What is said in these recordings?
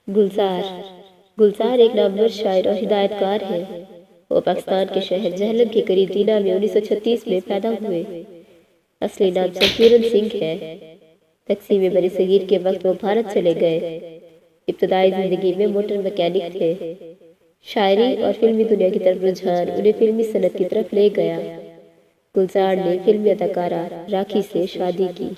گلزار گلزار ایک نامور شاعر اور ہدایت کار ہے۔ وہ پاکستان کے شہر جہلم کے قریب دینا میں 1936 میں پیدا ہوئے۔ اصلی نام سرکیرن سنگھ ہے۔ تقسیم بر صغیر کے وقت وہ بھارت چلے گئے۔ ابتدائی زندگی میں موٹر مکینک تھے۔ شاعری اور فلمی دنیا کی طرف رجحان انہیں فلمی صنعت کی طرف لے گیا۔ گلزار نے فلمی اداکارہ راکھی سے شادی کی۔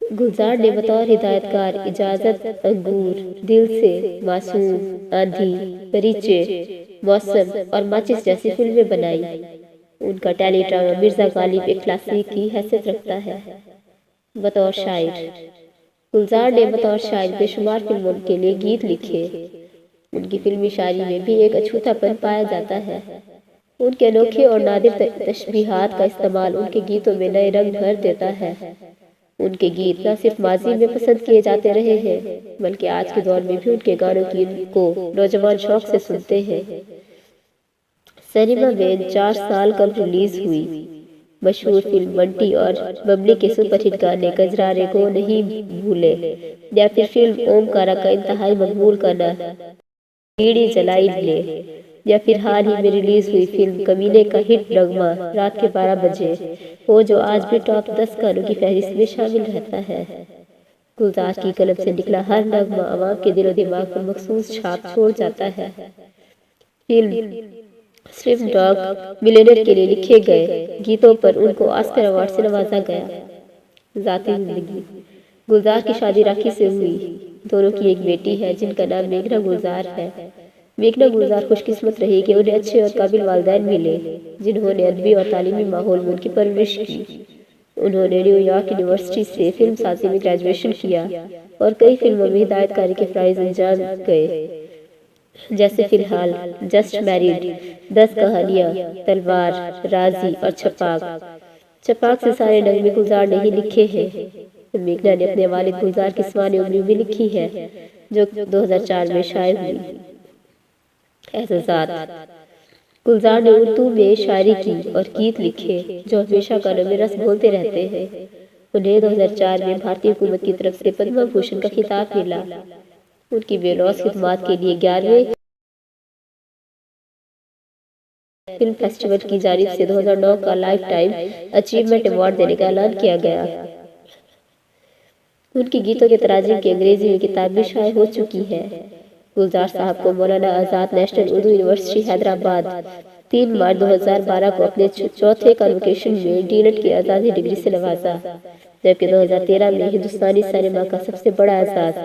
گلزار نے بطور ہدایت کار اجازت، انگور، دل سے، معصوم، آندھی، پریچے، موسم اور ماچس جیسی فلمیں بنائی۔ ان کا ٹیلی ڈرامہ مرزا غالب ایک کلاسک کی حیثیت رکھتا ہے۔ بطور شاعر گلزار نے بطور شاعر بے شمار فلموں کے لیے گیت لکھے۔ ان کی فلمی شاعری میں بھی ایک اچھوتا پن پایا جاتا ہے۔ ان کے انوکھے اور نادر تشبیہات کا استعمال ان کے گیتوں میں نئے رنگ بھر دیتا ہے۔ ان کے گیت نہ صرف ماضی میں پسند کیے جاتے رہے ہیں بلکہ آج کے دور میں بھی ان کے گانوں کو نوجوان شوق سے سنتے ہیں۔ سینما میں 4 سال قبل ریلیز ہوئی مشہور فلم بنٹی اور ببلی کے سپر ہٹ گانے کجرارے کو نہیں بھولے، یا پھر فلم اومکارا کا انتہائی مقبول گانا بیڑی جلائی لے، یا پھر حال ہی میں ریلیز ہوئی فلم کمینے کا ہٹ نغمہ رات کے 12 بجے ہو، جو آج بھی ٹاپ 10 گانوں کی فہرست میں شامل رہتا ہے۔ گلزار کی قلم سے نکلا ہر نغمہ عوام کے دل و دماغ پر مخصوص چھاپ چھوڑ جاتا ہے۔ فلم سلم ڈاگ ملینئر کے لیے لکھے گئے گیتوں پر ان کو آسکر ایوارڈ سے نوازا گیا۔ ذاتی زندگی گلزار کی شادی راکھی سے ہوئی۔ دونوں کی ایک بیٹی ہے جن کا نام میگھنا گلزار ہے۔ میگھنا گلزار خوش قسمت رہی کہ انہیں اچھے اور قابل والدین ملے جنہوں نے ادبی اور تعلیمی ماحول میں ان کی پرورش کی۔ انہوں نے نیو یارک یونیورسٹی سے فلم سازی میں گریجویشن کیا اور کئی فلموں میں ہدایت کاری کے فرائض انجام گئے، جیسے فی الحال جسٹ میریڈ، 10 کہانیاں، تلوار، رازی اور چھپاک۔ چھپاک سے سارے نغمے گلزار نے ہی لکھے ہیں۔ میگھنا نے اپنے والد گلزار کی سوانح عمری بھی لکھی ہے جو 2004 میں شائع ہوئی۔ اعزازات گلزار نے اردو میں شاعری کی اور گیت لکھے جو ہمیشہ گانوں میں رس گھولتے رہتے ہیں۔ انہیں 2004 میں بھارتی حکومت کی طرف سے پدم بھوشن کا خطاب ملا۔ ان کی بے لوث خدمات کے لیے 11ویں فلم فیسٹیول کی جانب سے 2009 کا لائف ٹائم اچیومنٹ ایوارڈ دینے کا اعلان کیا گیا۔ ان کی گیتوں کے تراجم کی انگریزی میں کتاب بھی شائع ہو چکی ہے۔ گلزار صاحب کو مولانا آزاد نیشنل اردو یونیورسٹی حیدرآباد 3 مارچ 2012 کو اپنے چوتھے کنوکیشن میں ڈیلٹ کی اعزازی ڈگری سے نوازا، جبکہ 2013 میں ہندوستانی سینما کا سب سے بڑا اعزاز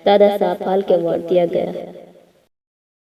دادا صاحب پھالکے ایوارڈ دیا گیا۔